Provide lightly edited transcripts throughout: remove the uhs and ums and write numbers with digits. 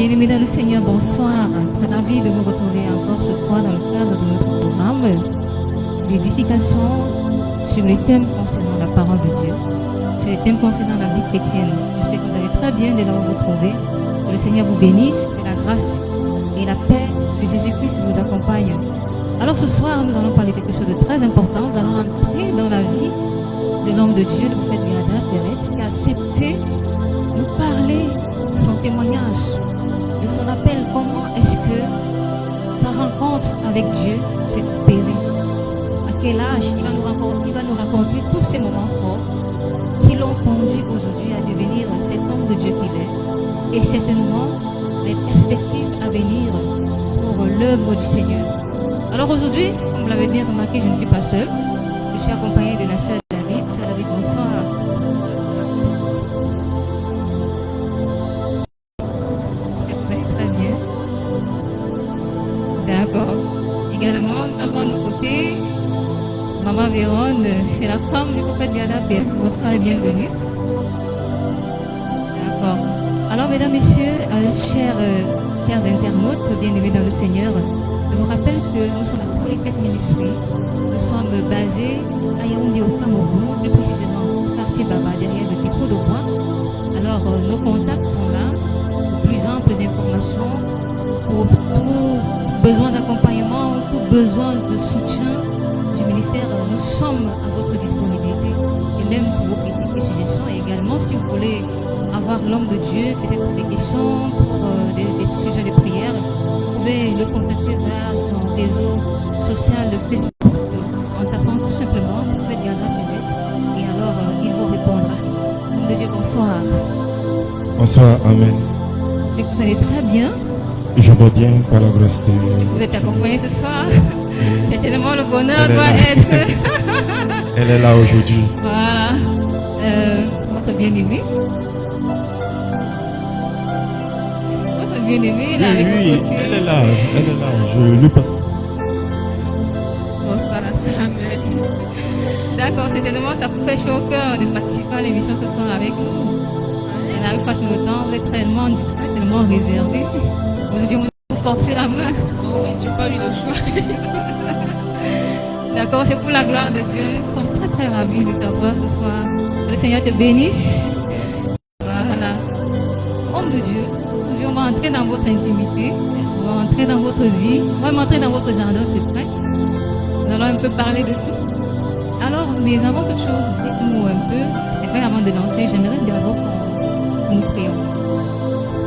Bien-aimés dans le Seigneur, bonsoir. Très ravi de vous retrouver encore ce soir dans le cadre de notre programme d'édification sur les thèmes concernant la parole de Dieu, sur les thèmes concernant la vie chrétienne. J'espère que vous allez très bien de là où vous vous trouvez. Que le Seigneur vous bénisse, que la grâce et la paix de Jésus-Christ vous accompagnent. Alors ce soir, nous allons parler de quelque chose de très important. Nous allons entrer dans la vie de l'homme de Dieu, le prophète Biada Pérez, qui a accepté de nous parler de son témoignage, de son appel. Comment est-ce que sa rencontre avec Dieu s'est opérée? À quel âge il va nous raconter tous ces moments forts qui l'ont conduit aujourd'hui à devenir cet homme de Dieu qu'il est, et certainement les perspectives à venir pour l'œuvre du Seigneur. Alors aujourd'hui, comme vous l'avez bien remarqué, je ne suis pas seule. Je suis accompagnée de la sœur David. Sœur David, bonsoir. J'espère que vous allez très bien. D'accord. Également, nous avons à nos côtés Maman Véronne, c'est la femme du prophète Biada Pérez. Bonsoir et bienvenue. D'accord. Alors, mesdames, messieurs, chers internautes, bien-aimés dans le Seigneur, je vous rappelle que nous sommes à Polytech Ministry. Nous sommes basés à Yaoundé au Cameroun, plus précisément au quartier Baba, derrière le dépôt de bois. Alors, nos contacts sont là pour plus amples informations, pour tout besoin d'accompagnement, tout besoin de soutien du ministère. Nous sommes à votre disponibilité, et même pour vos critiques et suggestions. Et également, si vous voulez avoir l'homme de Dieu, peut-être pour des questions, pour des sujets de prière, vous pouvez le contacter vers son réseau social de Facebook en tapant tout simplement prophète Biada Pérez, et alors il vous répondra. Homme de Dieu, bonsoir. Bonsoir, amen. J'espère que vous allez très bien. Je vais bien par la grâce de Dieu. Vous êtes accompagné ce soir. Certainement le bonheur doit être. Elle est là aujourd'hui. Voilà. Votre bien-aimé. Votre bien-aimé là avec Oui, vous. elle est là. Je lui passe. Bonsoir Samuel. D'accord, certainement ça vous fait chaud au cœur de participer à l'émission ce soir avec nous. Ça n'arrive pas tout le temps, vous êtes tellement discret, tellement réservé. Aujourd'hui, on vous forcer la main. Oh oui, je n'ai pas eu le choix. D'accord, c'est pour la gloire de Dieu. Nous sommes très très ravis de t'avoir ce soir. Que le Seigneur te bénisse. Voilà. Homme de Dieu, aujourd'hui on va entrer dans votre intimité, on va entrer dans votre vie, on va entrer dans votre jardin secret. Nous allons un peu parler de tout. Alors, mais avant toute chose, dites-nous un peu, c'est vrai, avant de lancer, j'aimerais d'abord que nous prions.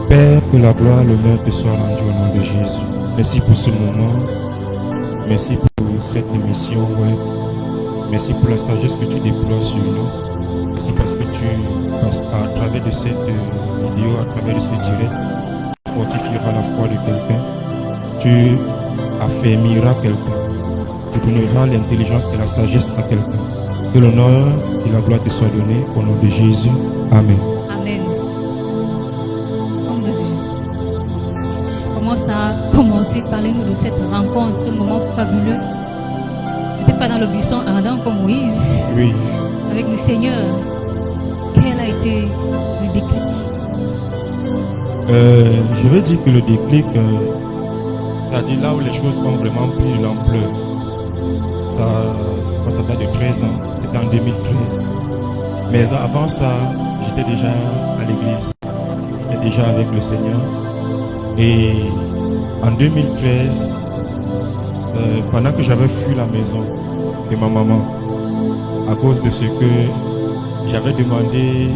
Père, que la gloire, l'honneur te soit rendu au nom de Jésus. Merci pour ce moment. Merci pour cette émission web. Merci pour la sagesse que tu déploies sur nous. Merci parce que tu, à travers de cette vidéo, à travers de ce direct, tu fortifieras la foi de quelqu'un. Tu affermiras quelqu'un. Tu donneras l'intelligence et la sagesse à quelqu'un. Que l'honneur et la gloire te soient donnés au nom de Jésus. Amen. Amen. Homme de Dieu. Comment ça a commencé? Parlez-nous de cette rencontre, ce moment fabuleux. Peut-être pas dans le buisson ardent comme Moïse. Oui. Avec le Seigneur. Quel a été le déclic? Je vais dire que le déclic, c'est-à-dire là où les choses ont vraiment pris de l'ampleur. Ça date de 13 ans, c'était en 2013. Mais avant ça, j'étais déjà à l'église, j'étais déjà avec le Seigneur. Et en 2013, pendant que j'avais fui la maison de ma maman, à cause de ce que j'avais demandé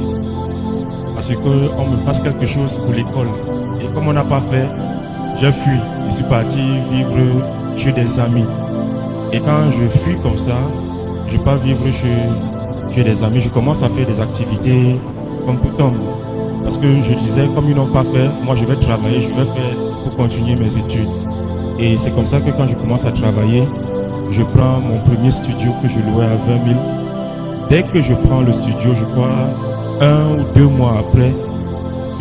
à ce qu'on me fasse quelque chose pour l'école. Et comme on n'a pas fait, j'ai fui. Je suis parti vivre chez des amis. Et quand je fuis comme ça, je pars vivre chez des amis, je commence à faire des activités comme tout homme. Parce que je disais, comme ils n'ont pas fait, moi je vais travailler, je vais faire pour continuer mes études. Et c'est comme ça que quand je commence à travailler, je prends mon premier studio que je louais à 20 000. Dès que je prends le studio, je crois 1 ou 2 mois après,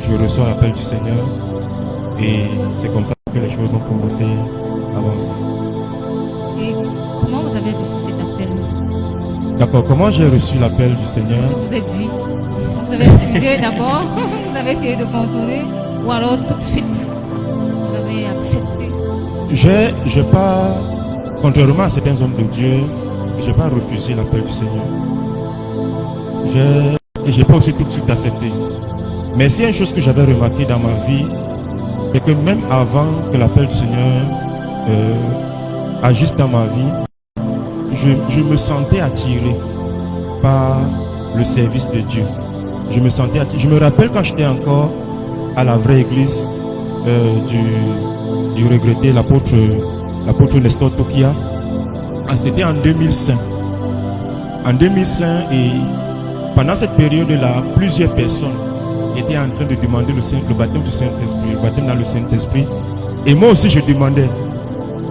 je reçois l'appel du Seigneur. Et c'est comme ça que les choses ont commencé à avancer. Et comment vous avez reçu cet appel? D'accord, comment j'ai reçu l'appel du Seigneur? Qu'est-ce que vous êtes dit? Vous avez refusé d'abord, vous avez essayé de contourner, ou alors tout de suite j'ai pas, contrairement à certains hommes de Dieu, j'ai pas refusé l'appel du Seigneur. J'ai pas aussi tout de suite accepté. Mais c'est une chose que j'avais remarqué dans ma vie, c'est que même avant que l'appel du Seigneur agisse dans ma vie, je me sentais attiré par le service de Dieu. Je me sentais attiré. Je me rappelle quand j'étais encore à la vraie église du regretté l'apôtre Nestor Tokia. C'était en 2005. En 2005, et pendant cette période-là, plusieurs personnes étaient en train de demander le baptême du Saint-Esprit, le baptême dans le Saint-Esprit. Et moi aussi, je demandais.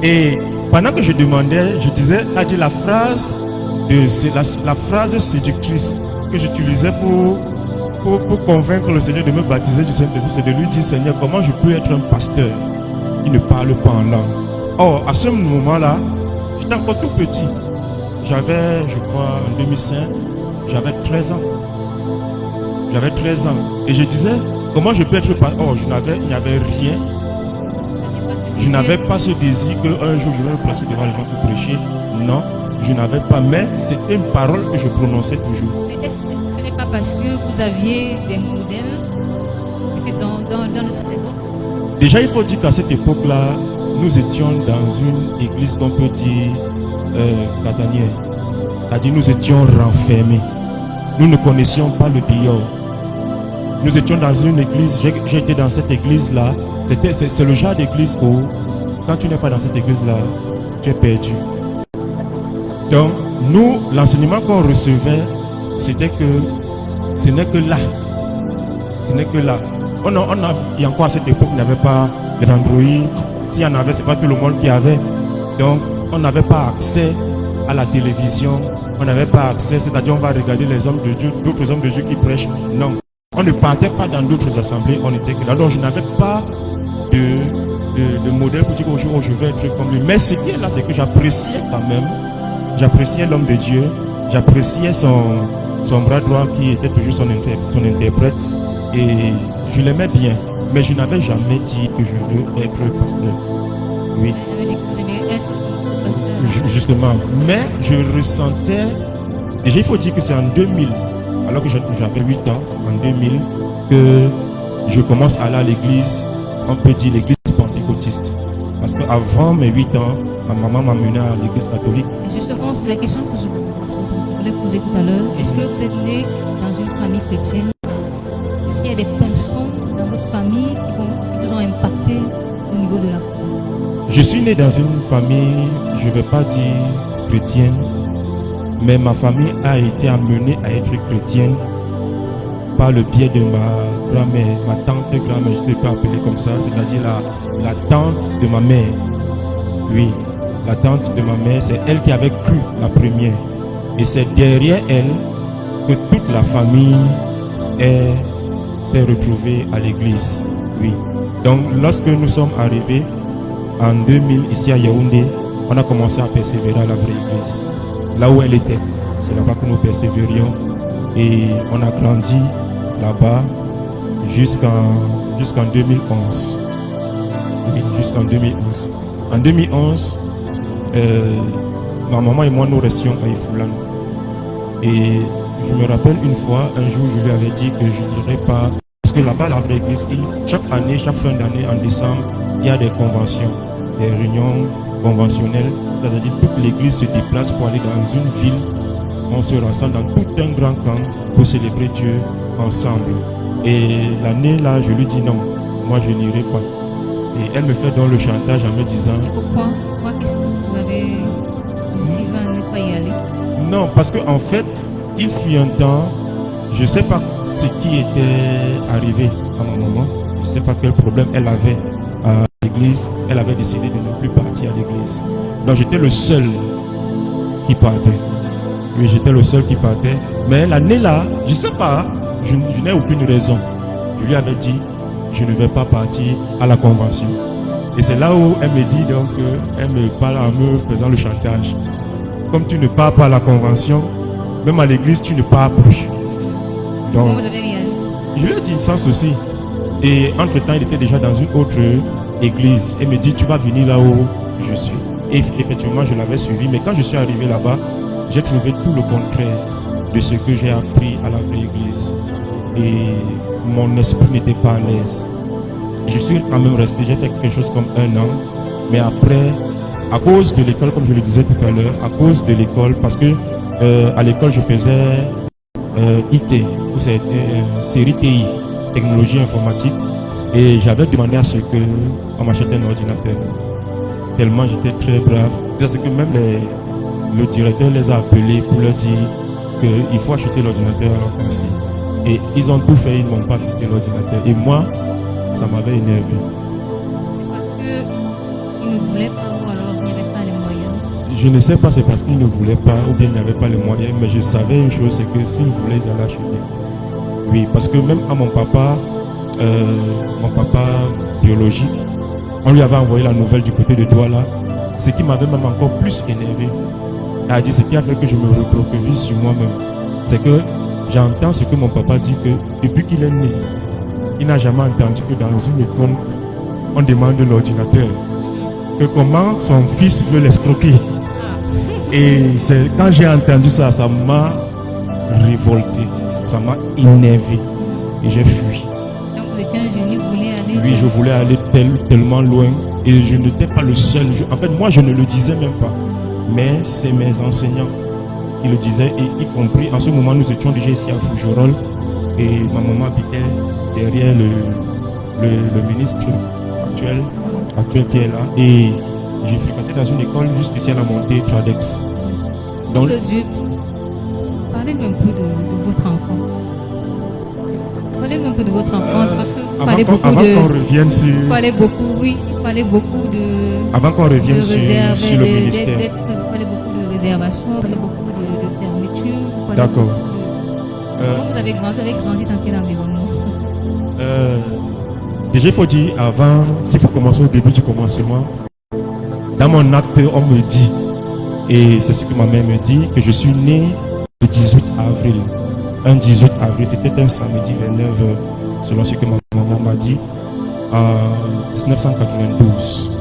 Et pendant que je demandais, je disais, la phrase séductrice que j'utilisais pour convaincre le Seigneur de me baptiser du Saint-Esprit, c'est de lui dire, Seigneur, comment je peux être un pasteur qui ne parle pas en langue. Or, à ce moment-là, j'étais encore tout petit. J'avais, je crois, en 2005, j'avais 13 ans. J'avais 13 ans. Et je disais, comment je peux être pasteur? Oh, il n'y avait rien. Je n'avais pas ce désir qu'un jour je vais me placer devant les gens pour prêcher. Non, je n'avais pas. Mais c'était une parole que je prononçais toujours. Mais est-ce que ce n'est pas parce que vous aviez des modèles dans le synagogue? Déjà, il faut dire qu'à cette époque-là, nous étions dans une église qu'on peut dire casanière. C'est-à-dire nous étions renfermés. Nous ne connaissions pas le dehors. Nous étions dans une église, j'ai été dans cette église-là. C'est le genre d'église où, quand tu n'es pas dans cette église-là, tu es perdu. Donc, nous, l'enseignement qu'on recevait, c'était que ce n'est que là. Ce n'est que là. Il y a encore à cette époque, il n'y avait pas les Android. S'il y en avait, ce n'est pas tout le monde qui avait. Donc, on n'avait pas accès à la télévision. On n'avait pas accès, c'est-à-dire on va regarder les hommes de Dieu, d'autres hommes de Dieu qui prêchent. Non. On ne partait pas dans d'autres assemblées, on était que là. Donc, je n'avais pas de modèle pour dire qu'au jour où je vais être comme lui. Mais ce qui est là, c'est que j'appréciais quand même. J'appréciais l'homme de Dieu. J'appréciais son bras droit qui était toujours son interprète. Et je l'aimais bien. Mais je n'avais jamais dit que je veux être pasteur. Oui. Je veux dire que vous aimez être pasteur. Justement. Mais je ressentais... Déjà, il faut dire que c'est en 2000, alors que j'avais 8 ans, en 2000, que je commence à aller à l'église, on peut dire l'église pentecôtiste. Parce qu'avant mes 8 ans, ma maman m'a mené à l'église catholique. Justement, c'est la question que je voulais poser tout à l'heure. Est-ce que vous êtes né dans une famille chrétienne? Est-ce qu'il y a des personnes dans votre famille qui vous ont impacté au niveau de la foi? Je suis né dans une famille, je ne vais pas dire chrétienne, mais ma famille a été amenée à être chrétienne par le biais de ma grand-mère, ma tante-grand-mère, je ne sais pas appeler comme ça, c'est-à-dire la tante de ma mère. Oui, la tante de ma mère, c'est elle qui avait cru la première. Et c'est derrière elle que toute la famille s'est retrouvée à l'église. Oui. Donc, lorsque nous sommes arrivés en 2000 ici à Yaoundé, on a commencé à persévérer à la vraie église. Là où elle était, c'est là-bas que nous persévérions. Et on a grandi là-bas jusqu'en 2011. Oui, jusqu'en 2011. En 2011, ma maman et moi, nous restions à Ifoulan. Et je me rappelle une fois, un jour, je lui avais dit que je n'irais pas. Parce que là-bas, la vraie église, chaque année, chaque fin d'année, en décembre, il y a des conventions, des réunions conventionnelles. C'est-à-dire que toute l'église se déplace pour aller dans une ville. On se rassemble dans tout un grand camp pour célébrer Dieu ensemble. Et l'année là, je lui dis non, moi je n'irai pas. Et elle me fait donc le chantage en me disant... Et pourquoi qu'est-ce que vous avez motivé à ne pas y aller? Non, parce qu'en fait, il fut un temps, je ne sais pas ce qui était arrivé à ma maman. Je ne sais pas quel problème elle avait à l'église. Elle avait décidé de ne plus partir à l'église. Donc j'étais le seul qui partait. Oui, j'étais le seul qui partait. Mais l'année là, je ne sais pas, je n'ai aucune raison. Je lui avais dit, je ne vais pas partir à la convention. Et c'est là où elle me dit donc, elle me parle en me faisant le chantage. Comme tu ne pars pas à la convention, même à l'église, tu ne pars plus. Donc, comment vous avez réagi? Je lui ai dit sans souci. Et entre-temps, il était déjà dans une autre église. Elle me dit, tu vas venir là-haut je suis. Et effectivement, je l'avais suivi. Mais quand je suis arrivé là-bas, j'ai trouvé tout le contraire de ce que j'ai appris à la vraie église. Et mon esprit n'était pas à l'aise. Je suis quand même resté, j'ai fait quelque chose comme 1 an. Mais après, à cause de l'école, comme je le disais tout à l'heure, à cause de l'école, parce que à l'école, je faisais IT, ou c'était série TI, technologie informatique. Et j'avais demandé à ce qu'on m'achète un ordinateur. Tellement j'étais très brave. Parce que même le directeur les a appelés pour leur dire qu'il faut acheter l'ordinateur à l'enfant aussi. Et ils ont tout fait, ils ne m'ont pas acheté l'ordinateur. Et moi, ça m'avait énervé. Parce qu'ils ne voulaient pas ou alors il n'y avait pas les moyens. Je ne sais pas, c'est parce qu'ils ne voulaient pas ou bien il n'y avait pas les moyens, mais je savais une chose, c'est que s'ils voulaient, ils allaient acheter. Oui, parce que même à mon papa biologique, on lui avait envoyé la nouvelle du côté de Douala, ce qui m'avait même encore plus énervé. C'est-à-dire, ce qui a fait que je me recroqueville sur moi-même. C'est que j'entends ce que mon papa dit, que depuis qu'il est né, il n'a jamais entendu que dans une école, on demande l'ordinateur. Que comment son fils veut l'escroquer. Et c'est quand j'ai entendu ça, ça m'a révolté, ça m'a énervé. Et j'ai fui. Donc vous étiez un génie, vous voulez aller. Oui, je voulais aller tellement loin. Et je n'étais pas le seul. En fait, moi, je ne le disais même pas. Mais c'est mes enseignants qui le disaient, et y compris, en ce moment, nous étions déjà ici à Fougerolles. Et ma maman habitait derrière le ministre actuel qui est là. Et j'ai fréquenté dans une école juste ici à la montée, Tradex. Donc, parlez-nous un peu de votre enfance. Parlez-nous un peu de votre enfance parce que vous parlez beaucoup avant qu'on revienne sur... Vous parlez beaucoup, oui, vous parlez beaucoup de... Avant qu'on revienne sur le ministère. Vous parlez beaucoup de réservation, vous parlez beaucoup de fermeture. D'accord. Comment vous avez grandi dans quel environnement? Déjà, il faut dire, avant, s'il faut commencer au début du commencement, dans mon acte, on me dit, et c'est ce que ma mère me dit, que je suis né le 18 avril. Un 18 avril, c'était un samedi 29, selon ce que ma maman m'a dit, en 1992.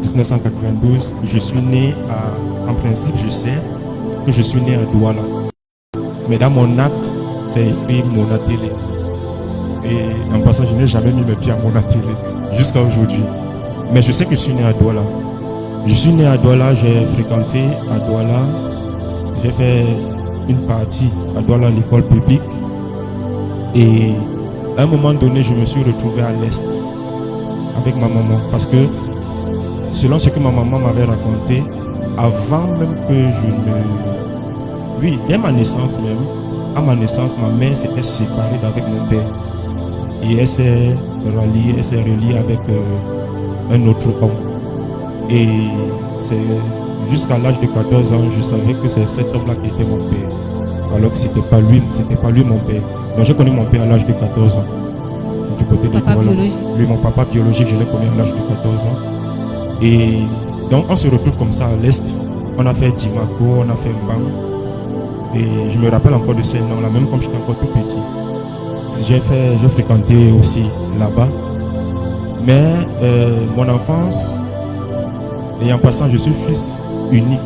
1992, je suis né en principe, je sais que je suis né à Douala. Mais dans mon acte, c'est écrit Mona Télé. Et en passant, je n'ai jamais mis mes pieds à Mona Télé, jusqu'à aujourd'hui. Mais je sais que je suis né à Douala. Je suis né à Douala, j'ai fréquenté à Douala. J'ai fait une partie à Douala, l'école publique. Et à un moment donné, je me suis retrouvé à l'Est avec ma maman. Parce que, selon ce que ma maman m'avait raconté, avant même que je ne... Oui, dès ma naissance même, à ma naissance, ma mère s'était séparée d'avec mon père. Et elle s'est reliée avec un autre homme. Et c'est jusqu'à l'âge de 14 ans, je savais que c'est cet homme-là qui était mon père. Alors que c'était pas lui mon père. Donc j'ai connu mon père à l'âge de 14 ans. Du côté de Douala. Lui, mon papa biologique, je l'ai connu à l'âge de 14 ans. Et donc on se retrouve comme ça à l'Est. On a fait Dimako, on a fait Mbang. Et je me rappelle encore de ces noms-là, même comme j'étais encore tout petit. J'ai fréquenté aussi là-bas. Mais mon enfance, et en passant, je suis fils unique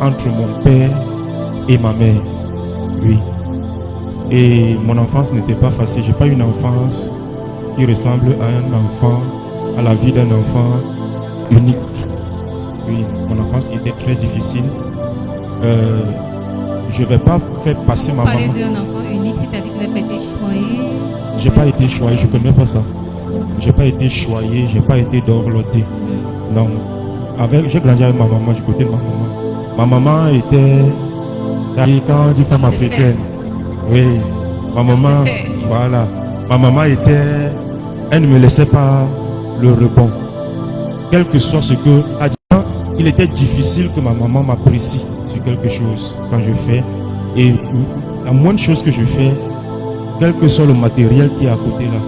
entre mon père et ma mère. Oui. Et mon enfance n'était pas facile. J'ai pas une enfance qui ressemble à un enfant, à la vie d'un enfant unique. Oui, mon enfance était très difficile. Je ne vais pas faire passer ma maman. Vous parlez d'un enfant unique, c'est-à-dire que vous n'avez pas été choyé? J'ai pas été choyé, je ne connais pas ça. J'ai pas été choyé, j'ai pas été dorloté. Non. J'ai grandi avec ma maman, du côté de ma maman. Ma maman était, quand on dit femme africaine, oui, ma maman, voilà. Ma maman était, elle ne me laissait pas le rebond. Quel que soit ce que, il était difficile que ma maman m'apprécie sur quelque chose quand je fais. Et la moindre chose que je fais, quel que soit le matériel qui est à côté là,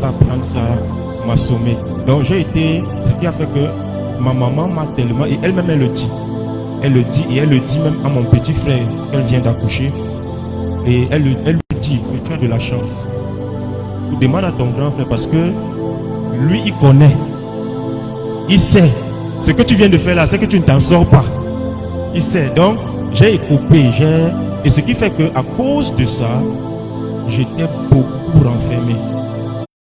pas prendre ça, m'assommer. Donc j'ai été, ce qui a fait que ma maman m'a tellement, et elle-même elle le dit. Elle le dit, et elle le dit même à mon petit frère qu'elle vient d'accoucher. Et elle lui dit que tu as de la chance. Tu demandes à ton grand frère parce que lui il connaît Il sait. Ce que tu viens de faire là, c'est que tu ne t'en sors pas. Il sait. Donc, j'ai écopé, et ce qui fait que à cause de ça, j'étais beaucoup renfermé.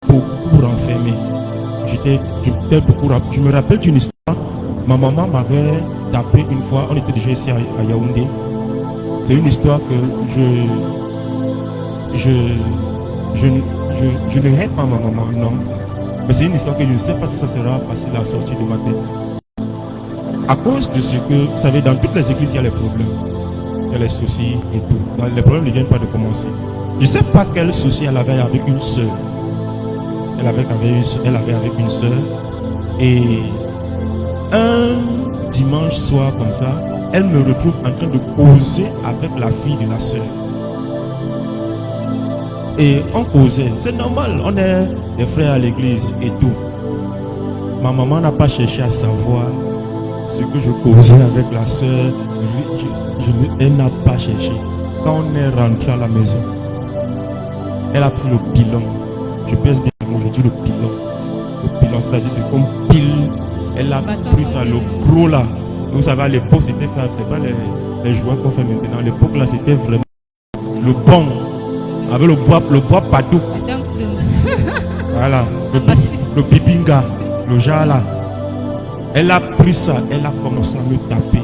Beaucoup renfermé. Je me rappelle d'une histoire. Ma maman m'avait tapé une fois. On était déjà ici à Yaoundé. C'est une histoire que je ne hais pas ma maman, non. Mais c'est une histoire que je ne sais pas si ça sera facile à sortir de ma tête. À cause de ce que, vous savez, dans toutes les églises, il y a les problèmes. Il y a les soucis et tout. Les problèmes ne viennent pas de commencer. Je ne sais pas quel souci elle avait avec une soeur. Elle avait avec une soeur. Et un dimanche soir comme ça, elle me retrouve en train de causer avec la fille de la soeur. Et on causait. C'est normal, on est des frères à l'église et tout. Ma maman n'a pas cherché à savoir ce que je causais avec la soeur. Elle n'a pas cherché. Quand on est rentré à la maison, elle a pris le pilon. Je pèse bien, je dis le pilon. Le pilon, c'est-à-dire c'est comme pile. Elle a pris ça, le gros là. Vous savez, à l'époque, c'était fait, c'est pas les jouets qu'on fait maintenant. À l'époque, là, c'était vraiment le bon. Avec le bois padouk. Voilà. Le bibinga. Le jar là. Elle a pris ça. Elle a commencé à me taper.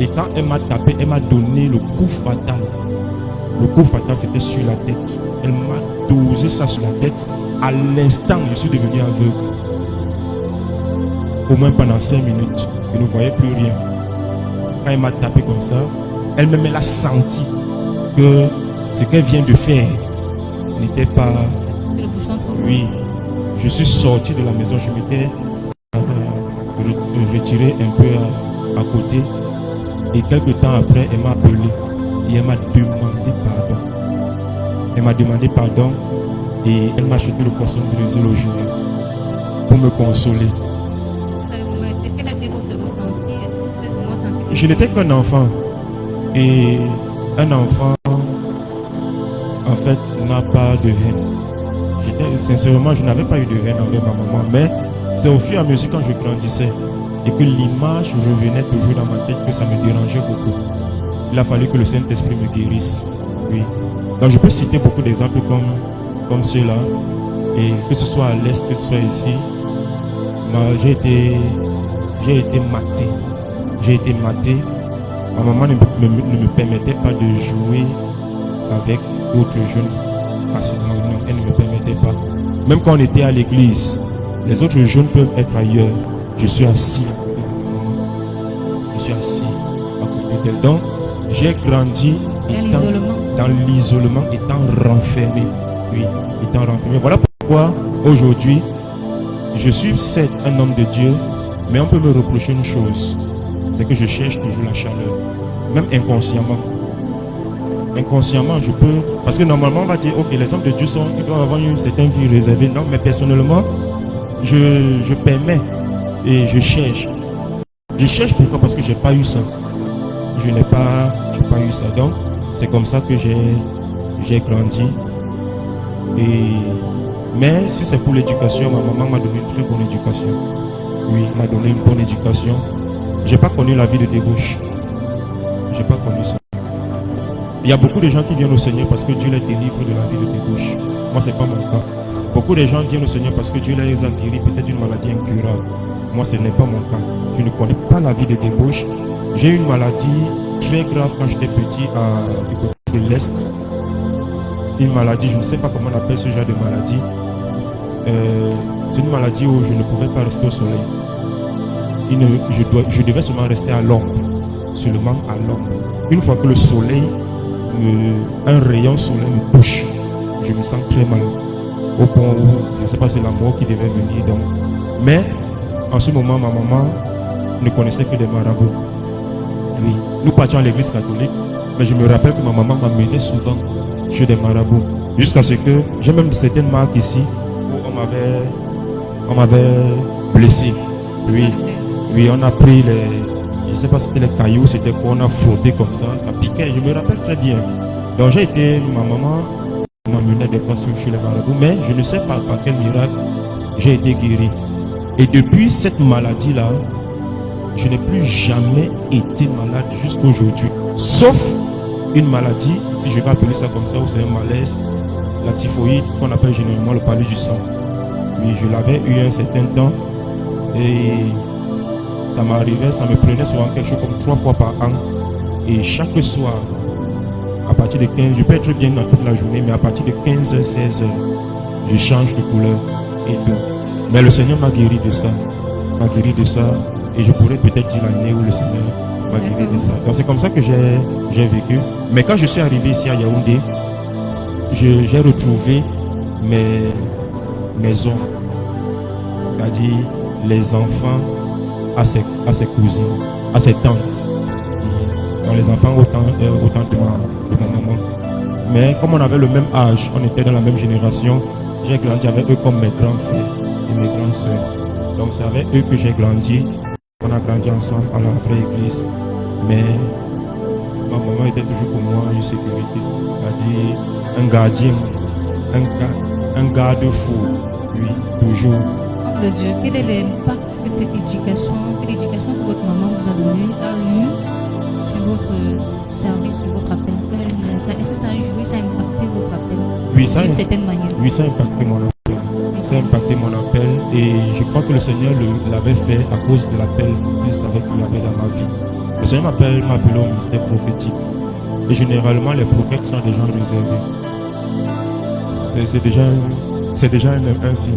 Et quand elle m'a tapé, elle m'a donné le coup fatal. Le coup fatal, c'était sur la tête. Elle m'a dosé ça sur la tête. À l'instant, je suis devenu aveugle. Au moins pendant 5 minutes, je ne voyais plus rien. Quand elle m'a tapé comme ça, elle-même, elle a senti que ce qu'elle vient de faire n'était pas... Oui, je suis sorti de la maison, je m'étais retiré un peu à côté. Et quelques temps après, elle m'a appelé et elle m'a demandé pardon. Elle m'a demandé pardon et elle m'a acheté le poisson brésil au jour pour me consoler. Je n'étais qu'un enfant. Et un enfant, en fait, n'a pas de haine. Sincèrement, je n'avais pas eu de haine envers ma maman. Mais c'est au fur et à mesure quand je grandissais et que l'image revenait toujours dans ma tête que ça me dérangeait beaucoup. Il a fallu que le Saint-Esprit me guérisse. Oui. Donc je peux citer beaucoup d'exemples comme ceux-là. Et que ce soit à l'Est, que ce soit ici, j'ai été maté. J'ai été maté. Ma maman ne me permettait pas de jouer avec d'autres jeunes facilement. Non, elle ne me permettait pas. Même quand on était à l'église, les autres jeunes peuvent être ailleurs. Je suis assis à côté de ma maman. Je suis assis à côté d'elle. Donc, j'ai grandi dans l'isolement, étant renfermé. Oui, étant renfermé. Voilà pourquoi aujourd'hui, je suis certes un homme de Dieu, mais on peut me reprocher une chose. C'est que je cherche toujours la chaleur. Même inconsciemment. Inconsciemment, je peux... Parce que normalement, on va dire, ok, les hommes de Dieu ils doivent avoir une certaine vie réservée. Non, mais personnellement, je permets et je cherche. Je cherche pourquoi? Parce que je n'ai pas eu ça. Je n'ai pas eu ça. Donc, c'est comme ça que j'ai grandi. Mais si c'est pour l'éducation, ma maman m'a donné une très bonne éducation. Oui, elle m'a donné une bonne éducation. Je n'ai pas connu la vie de débauche. Je n'ai pas connu ça. Il y a beaucoup de gens qui viennent au Seigneur parce que Dieu les délivre de la vie de débauche. Moi, ce n'est pas mon cas. Beaucoup de gens viennent au Seigneur parce que Dieu les a guéris peut-être d'une maladie incurable. Moi, ce n'est pas mon cas. Je ne connais pas la vie de débauche. J'ai eu une maladie très grave quand j'étais petit du côté de l'Est. Une maladie, je ne sais pas comment on appelle ce genre de maladie. C'est une maladie où je ne pouvais pas rester au soleil. Je devais seulement rester à l'ombre. Seulement à l'ombre. Une fois que le soleil, un rayon soleil me touche, je me sens très mal. Au point où, je ne sais pas, c'est la mort qui devait venir. Donc. Mais, en ce moment, ma maman ne connaissait que des marabouts. Oui. Nous partions à l'église catholique, mais je me rappelle que ma maman m'amenait souvent chez des marabouts. Jusqu'à ce que, j'ai même certaines marques ici, où on m'avait blessé. Oui. Oui, on a pris je ne sais pas si c'était les cailloux, c'était quoi, on a frotté comme ça piquait, je me rappelle très bien. Donc ma maman m'emmenait des fois chez les marabouts, mais je ne sais pas par quel miracle, j'ai été guéri. Et depuis cette maladie-là, je n'ai plus jamais été malade jusqu'aujourd'hui. Sauf une maladie, si je vais appeler ça comme ça, ou c'est un malaise, la typhoïde, qu'on appelle généralement le palud du sang. Oui, je l'avais eu un certain temps et ça m'arrivait, ça me prenait souvent quelque chose comme 3 fois par an. Et chaque soir, à partir de 15, je peux être bien dans toute la journée, mais à partir de 15h, 16h, je change de couleur et tout. Mais le Seigneur m'a guéri de ça. M'a guéri de ça. Et je pourrais peut-être dire l'année où le Seigneur m'a guéri de ça. Donc c'est comme ça que j'ai vécu. Mais quand je suis arrivé ici à Yaoundé, j'ai retrouvé mes hommes. C'est-à-dire les enfants à ses cousines, à ses tantes. Donc les enfants autant de ma maman. Mais comme on avait le même âge, on était dans la même génération, j'ai grandi avec eux comme mes grands frères et mes grandes sœurs. Donc c'est avec eux que j'ai grandi. On a grandi ensemble à la vraie église. Mais ma maman était toujours pour moi une sécurité. C'est-à-dire un gardien, un garde-fou, oui, toujours. Homme de Dieu, quel est l'impact que cette éducation, que l'éducation que votre maman vous a donnée a eu sur votre service, sur votre appel? Est-ce que ça a joué, ça a impacté votre appel d'une certaine manière? Oui, ça a impacté mon appel. Ça a impacté mon appel et je crois que le Seigneur l'avait fait à cause de l'appel qu'il savait qu'il y avait dans ma vie. Le Seigneur m'a appelé au ministère prophétique. Et généralement, les prophètes sont des gens réservés. C'est déjà un signe.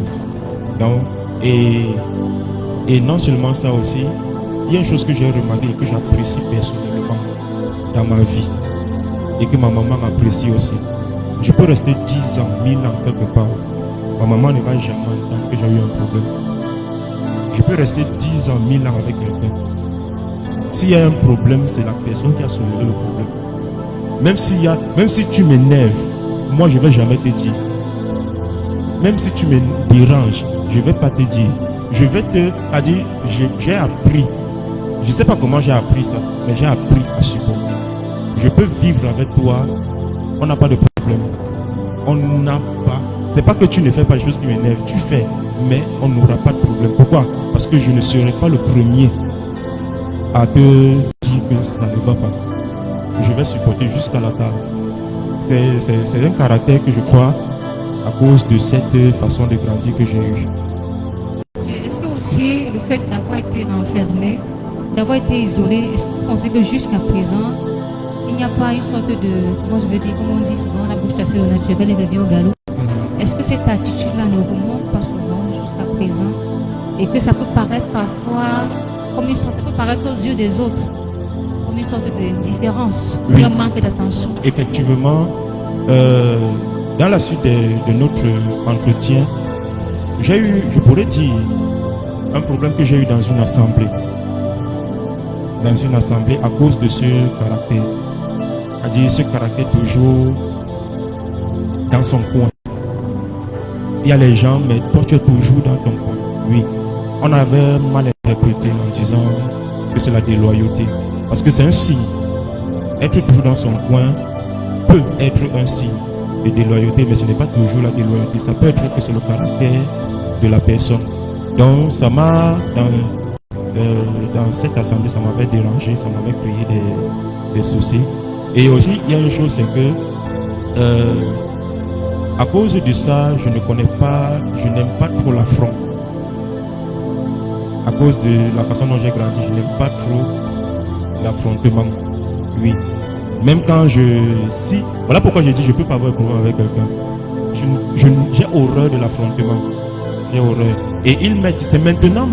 Donc, et non seulement ça aussi, il y a une chose que j'ai remarqué et que j'apprécie personnellement dans ma vie et que ma maman apprécie aussi. Je peux rester 10 ans, 1000 ans quelque part. Ma maman ne va jamais entendre que j'ai eu un problème. Je peux rester 10 ans, 1000 ans avec quelqu'un. S'il y a un problème, c'est la personne qui a soulevé le problème. Même si tu m'énerves, moi je ne vais jamais te dire. Même si tu me déranges, je ne vais pas te dire. Je vais te dire, j'ai appris. Je ne sais pas comment j'ai appris ça, mais j'ai appris à supporter. Je peux vivre avec toi, on n'a pas de problème. On n'a pas. C'est pas que tu ne fais pas les choses qui m'énervent, tu fais, mais on n'aura pas de problème. Pourquoi? Parce que je ne serai pas le premier à te dire que ça ne va pas. Je vais supporter jusqu'à la table. C'est un caractère que je crois à cause de cette façon de grandir que j'ai eue. Est-ce que aussi le fait d'avoir été enfermé, d'avoir été isolé, est-ce que vous pensez que jusqu'à présent, il n'y a pas une sorte de, comment je veux dire, comment on dit souvent, la bouche chassée au naturel et revient au galop? Est-ce que cette attitude-là ne remonte pas souvent jusqu'à présent et que ça peut paraître parfois comme une sorte, ça peut paraître aux yeux des autres comme une sorte de différence, oui, un manque d'attention? Effectivement, dans la suite de notre entretien, j'ai eu, je pourrais dire, un problème que j'ai eu dans une assemblée. Dans une assemblée à cause de ce caractère. C'est-à-dire ce caractère toujours dans son coin. Il y a les gens, mais toi tu es toujours dans ton coin. Oui. On avait mal interprété en disant que c'est la déloyauté. Parce que c'est un signe. Être toujours dans son coin peut être un signe de déloyauté, mais ce n'est pas toujours la déloyauté. Ça peut être que c'est le caractère de la personne. Donc ça m'a, dans cette assemblée, ça m'avait dérangé, ça m'avait créé des soucis. Et aussi, il y a une chose, c'est que à cause de ça, je n'aime pas trop l'affront. À cause de la façon dont j'ai grandi, je n'aime pas trop l'affrontement. Oui. Même quand voilà pourquoi j'ai dit je ne peux pas avoir un problème avec quelqu'un. J'ai horreur de l'affrontement. J'ai horreur. Et il m'est dit, c'est même maintenant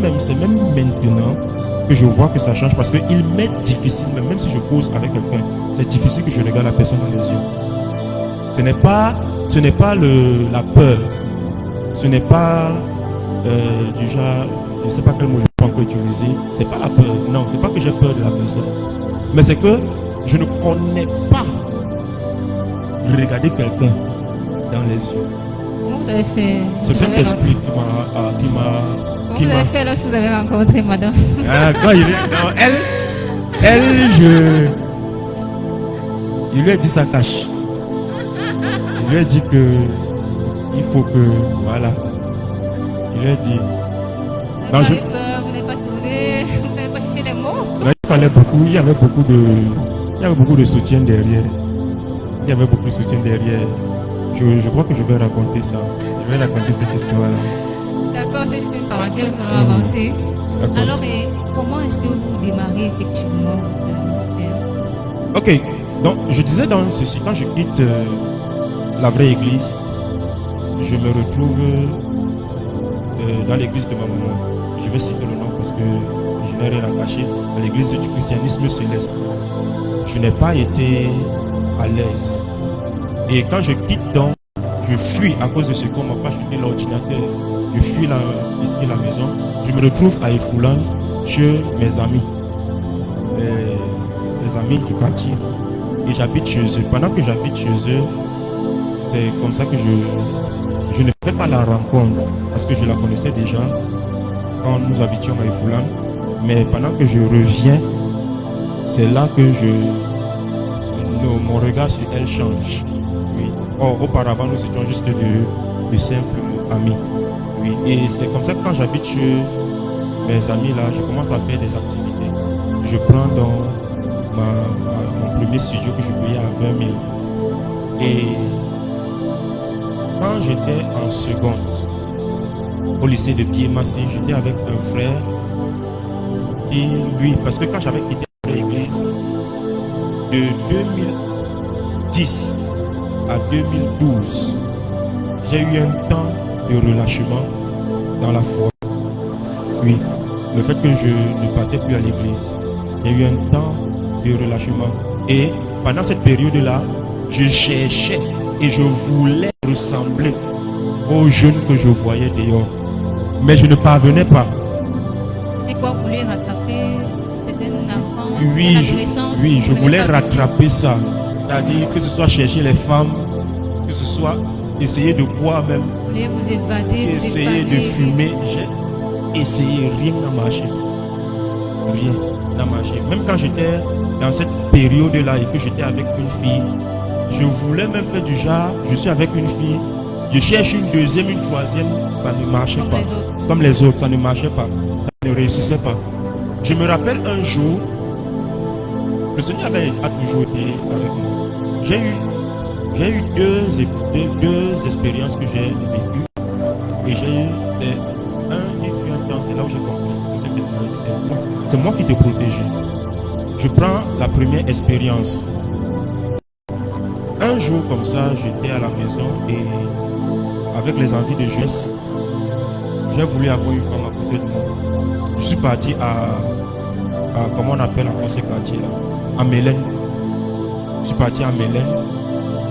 que je vois que ça change parce qu'il m'est difficile, même si je cause avec quelqu'un, c'est difficile que je regarde la personne dans les yeux. Ce n'est pas la peur. Ce n'est pas du genre, je ne sais pas quel mot je peux encore utiliser. C'est pas la peur. Non, c'est pas que j'ai peur de la personne. Mais c'est que je ne connais pas regarder quelqu'un dans les yeux. Comment vous avez fait? C'est cet esprit qui m'a. Comment vous avez fait lorsque vous avez rencontré madame? Quand il est. Non, il lui a dit ça cache. Il lui a dit que il faut que. Voilà. Je lui ai dit. Vous Non, n'avez je- pas eu peur, vous n'avez pas tourné, vous n'avez pas cherché les mots. Là, il fallait beaucoup, il y avait beaucoup de soutien derrière. Il y avait beaucoup de soutien derrière. Je crois que je vais raconter ça. Je vais raconter cette histoire-là. D'accord, c'est une parenthèse, on va avancer. D'accord. Alors, et comment est-ce que vous démarrez effectivement votre ministère? Ok, donc je disais dans ceci, quand je quitte la vraie église, je me retrouve dans l'église de ma maman. Je vais citer le nom parce que je n'ai rien à cacher. À l'église du christianisme céleste. Je n'ai pas été à l'aise. Et quand je quitte donc, je fuis à cause de ce qu'on m'a pas acheté l'ordinateur. Je fuis ici la maison. Je me retrouve à Efoulan chez mes amis. Les amis du quartier. Et j'habite chez eux. Pendant que j'habite chez eux, c'est comme ça que je ne fais pas la rencontre parce que je la connaissais déjà quand nous habitions à Efoulan. Mais pendant que je reviens, c'est là que mon regard sur elle change. Oui. Or, auparavant, nous étions juste de simples amis. Oui. Et c'est comme ça que quand j'habite chez mes amis là, je commence à faire des activités. Je prends donc mon premier studio que je payais à 20 000. Et quand j'étais en seconde au lycée de Pied-Massy, j'étais avec un frère qui, lui, parce que quand j'avais quitté l'église de 2010 à 2012, j'ai eu un temps de relâchement dans la foi. Oui, le fait que je ne partais plus à l'église, j'ai eu un temps de relâchement. Et pendant cette période-là, je cherchais et je voulais ressembler aux jeunes que je voyais dehors. Mais je ne parvenais pas. C'est quoi, vous voulez rattraper certaines enfance, Oui, adolescence? je voulais rattraper ça. C'est-à-dire que ce soit chercher les femmes, que ce soit essayer de boire même, Vous voulez vous évader, essayer de fumer. J'ai essayé, rien n'a marché. Rien n'a marché. Même quand j'étais dans cette période-là et que j'étais avec une fille, je voulais même faire du genre, je suis avec une fille, je cherche une deuxième, une troisième, ça ne marchait Comme pas. les autres. Comme les autres, ça ne marchait pas. Ça ne réussissait pas. Je me rappelle un jour, le Seigneur a toujours été avec moi. J'ai eu deux expériences que j'ai vécues. Et j'ai eu, un temps, c'est là où j'ai compris que cette expérience, c'est moi qui te protégeais. Je prends la première expérience. Un jour comme ça, j'étais à la maison et avec les envies de jeunesse, j'ai voulu avoir une femme à côté de moi. Je suis parti à comment on appelle encore ce quartier-là, à Mélène. Je suis parti à Mélène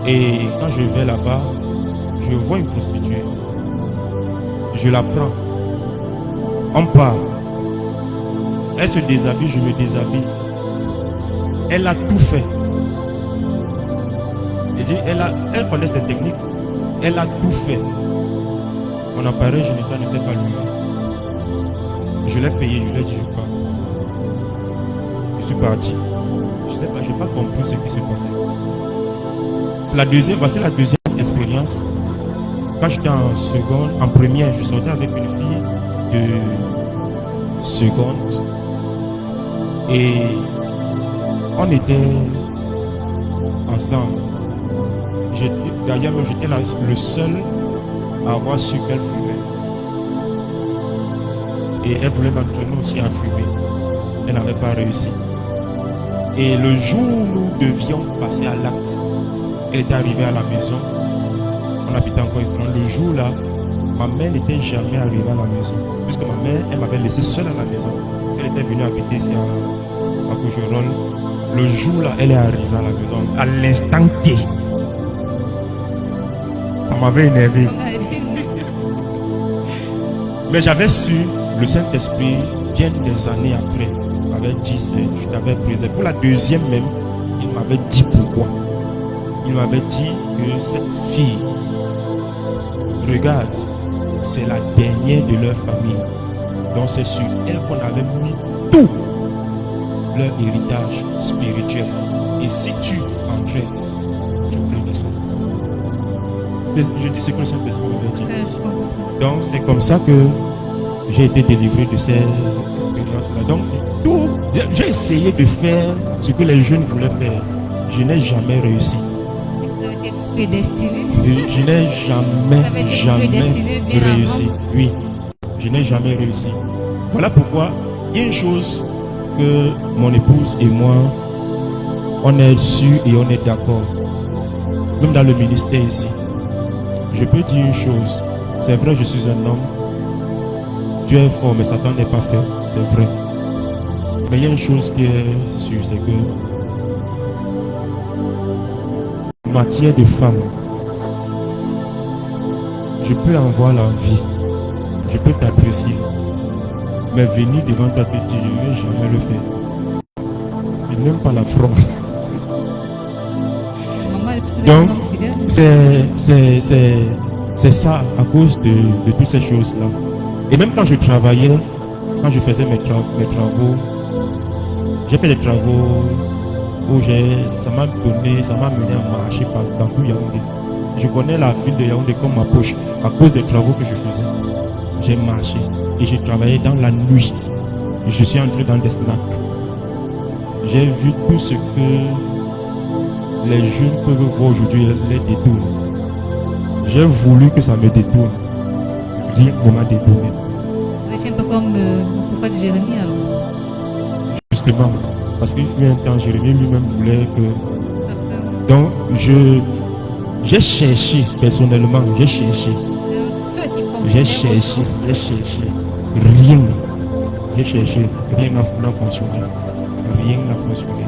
et quand je vais là-bas, je vois une prostituée. Je la prends. On part. Elle se déshabille, je me déshabille. Elle a tout fait. Elle connaît des techniques. Elle a tout fait. Mon appareil génital ne s'est pas allumé. Je l'ai payé, je l'ai dit, je pars. Je suis parti. Je ne sais pas, je n'ai pas compris ce qui se passait. Voici la deuxième expérience. Quand j'étais en seconde, en première, je sortais avec une fille de seconde. Et on était ensemble. D'ailleurs, j'étais le seul à avoir su qu'elle fumait. Et elle voulait m'entraîner aussi à fumer. Elle n'avait pas réussi. Et le jour où nous devions passer à l'acte, elle était arrivée à la maison. On habitait encore Efoulan. Le jour là, ma mère n'était jamais arrivée à la maison. Puisque ma mère, elle m'avait laissé seule à la maison. Elle était venue habiter ici à Coucherolles. Le jour là, elle est arrivée à la maison. À l'instant T. Ça m'avait énervé. Comme dans les films. Mais j'avais su, le Saint-Esprit, bien des années après, m'avait dit, je t'avais préservé. Pour la deuxième même, il m'avait dit pourquoi. Il m'avait dit que cette fille, regarde, c'est la dernière de leur famille. Donc c'est sur elle qu'on avait mis tout leur héritage spirituel. Et si tu entrais, tu prenais ça. Je dis ce que le Saint-Esprit m'avait dit. Ça, je comprends. Donc c'est comme ça que j'ai été délivré de ces expériences-là. Donc tout, j'ai essayé de faire ce que les jeunes voulaient faire. Je n'ai jamais réussi. Vous avez été prédestiné. Je n'ai Ça veut dire jamais prédestiné bien réussi. avant. Oui, je n'ai jamais réussi. Voilà pourquoi il y a une chose que mon épouse et moi, on est sûr et on est d'accord. Même dans le ministère ici. Je peux dire une chose. C'est vrai, je suis un homme. Dieu est fort, mais Satan n'est pas fait. C'est vrai. Mais il y a une chose qui est sûre, c'est que en matière de femme, je peux avoir l'envie, je peux t'apprécier, mais venir devant toi te dire, je ne vais jamais le faire. Je n'aime pas l'affront. Maman est plus Donc, un homme fidèle. c'est ça à cause de toutes ces choses-là. Et même quand je travaillais, quand je faisais mes travaux, j'ai fait des travaux où ça m'a mené à marcher dans tout Yaoundé. Je connais la ville de Yaoundé comme ma poche à cause des travaux que je faisais. J'ai marché et j'ai travaillé dans la nuit. Je suis entré dans des snacks. J'ai vu tout ce que les jeunes peuvent voir aujourd'hui, les détourne. J'ai voulu que ça me détourne. Rien ne m'a détourné. Vous étiez un peu comme le prophète Jérémie alors. Justement, parce qu'il fut un temps, Jérémie lui-même voulait que... Donc, j'ai cherché, personnellement, j'ai cherché. J'ai cherché. Rien. J'ai cherché. Rien n'a fonctionné. Rien n'a fonctionné.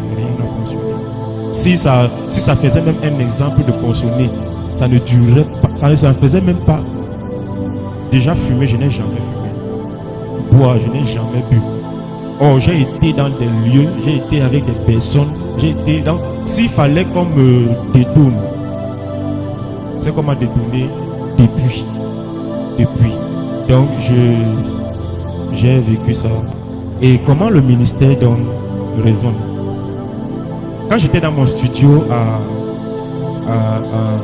Si ça faisait même un exemple de fonctionner, ça ne durait pas. Ça ne faisait même pas. Déjà fumer, je n'ai jamais fumé. Boire, je n'ai jamais bu. Oh, j'ai été dans des lieux, j'ai été avec des personnes, j'ai été dans... S'il fallait qu'on me détourne, c'est qu'on m'a détourné depuis. Donc, j'ai vécu ça. Et comment le ministère donc résonne? Quand j'étais dans mon studio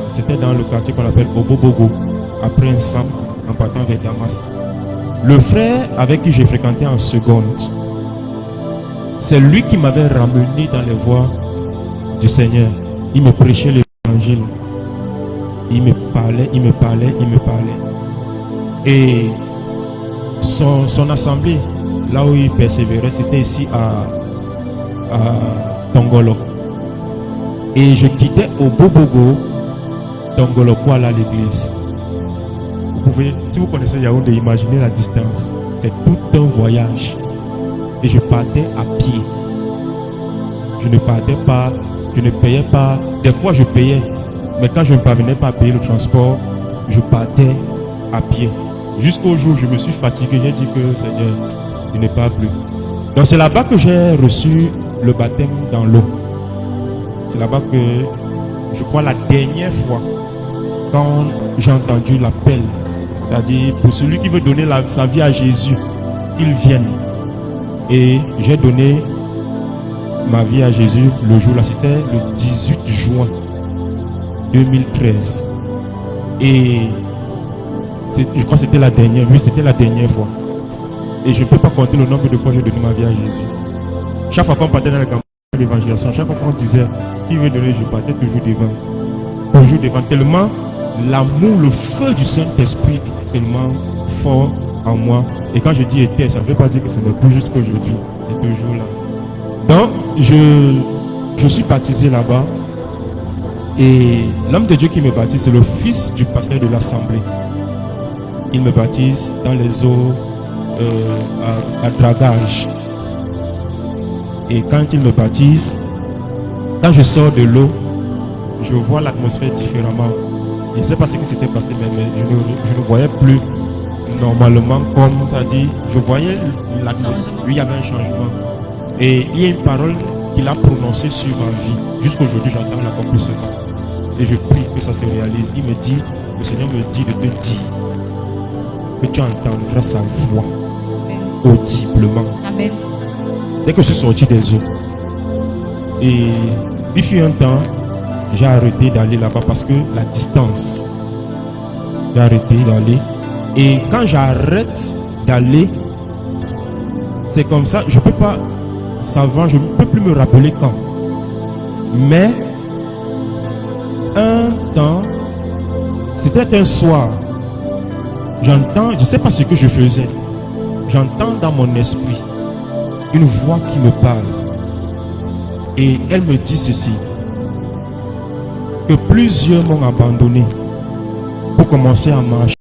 c'était dans le quartier qu'on appelle Obobogo, après un sang, en partant vers Damas. Le frère avec qui j'ai fréquenté en seconde, c'est lui qui m'avait ramené dans les voies du Seigneur. Il me prêchait l'évangile. Il me parlait. Et son assemblée, là où il persévérait, c'était ici à Tongolo. Et je quittais au Bobogo, Tongolo, pour aller à l'église. Vous pouvez, si vous connaissez Yaoundé, imaginez la distance. C'est tout un voyage. Et je partais à pied. Je ne partais pas, je ne payais pas. Des fois, je payais. Mais quand je ne parvenais pas à payer le transport, je partais à pied. Jusqu'au jour où je me suis fatigué, j'ai dit que Seigneur, il n'est pas plus. Donc c'est là-bas que j'ai reçu le baptême dans l'eau. C'est là-bas que, je crois, la dernière fois, quand j'ai entendu l'appel, c'est-à-dire pour celui qui veut donner sa vie à Jésus, qu'il vienne. Et j'ai donné ma vie à Jésus le jour-là, c'était le 18 juin 2013. Et je crois que c'était la dernière, oui, c'était la dernière fois. Et je ne peux pas compter le nombre de fois que j'ai donné ma vie à Jésus. Chaque fois qu'on partait dans la campagne d'évangélisation, chaque fois qu'on disait qui veut donner, je partais toujours devant. Toujours devant. Tellement l'amour, le feu du Saint-Esprit était tellement fort en moi. Et quand je dis était, ça ne veut pas dire que ce n'est plus jusqu'à aujourd'hui. C'est toujours là. Donc, je suis baptisé là-bas. Et l'homme de Dieu qui me baptise, c'est le fils du pasteur de l'assemblée. Il me baptise dans les eaux à dragage. Et quand il me baptise, quand je sors de l'eau, je vois l'atmosphère différemment. Je ne sais pas ce qui s'était passé, mais je ne voyais plus normalement comme ça dit. Je voyais l'atmosphère. Oui, il y avait un changement. Et il y a une parole qu'il a prononcée sur ma vie. Jusqu'aujourd'hui, j'entends l'accomplissement. Et je prie que ça se réalise. Il me dit, le Seigneur me dit de te dire que tu entendras sa voix audiblement. Amen. Dès que je suis sorti des eaux. Et il fut un temps, j'ai arrêté d'aller là-bas parce que la distance J'ai arrêté d'aller. Et quand j'arrête d'aller, c'est comme ça, je ne peux pas savoir, je ne peux plus me rappeler quand. Mais un temps, c'était un soir, j'entends, je ne sais pas ce que je faisais, j'entends dans mon esprit une voix qui me parle. Et elle me dit ceci, que plusieurs m'ont abandonné pour commencer à marcher